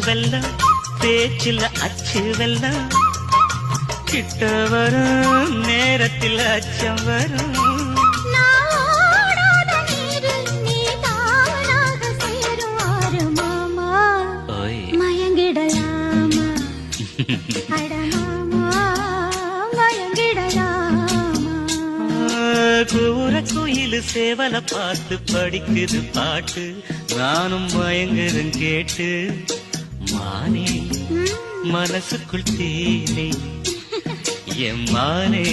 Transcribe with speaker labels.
Speaker 1: வெல்லம் பேச்சில் அச்சு வெல்லம் கிட்ட வரும் நேரத்தில் அச்சம் வரும் கூற குயில் சேவல பார்த்து படிக்குது பாட்டு நானும் மயங்குறேன் கேட்டு மானே மனசுக்குள் தேனே என் மானே